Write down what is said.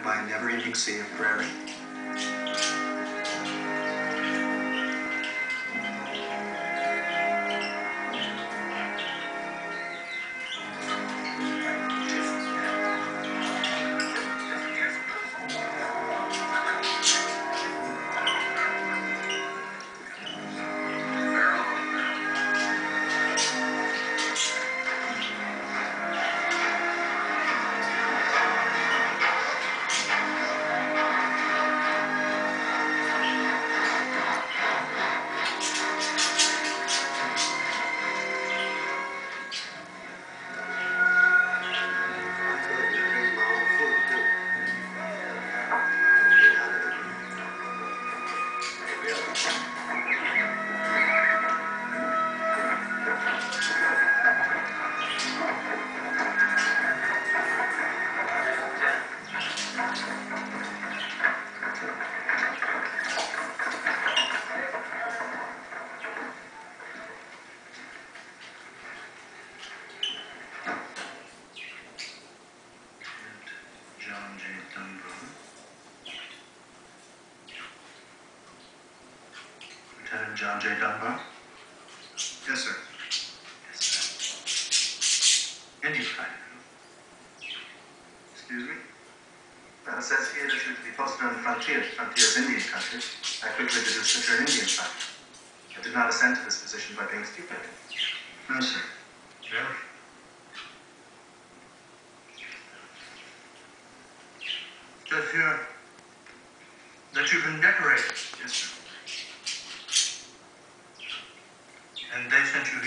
by a never-ending sea of prairie. John J. Dunbar. Lieutenant John J. Dunbar? Yes, sir. Yes, sir. Indian fighter. Excuse me? It says here that you're to be posted on the frontier of Indian country. I quickly deduced that you're an Indian fighter. I did not ascend to this position by being stupid. No, sir. Really? Says here that you can decorate. Yes, sir. And they sent you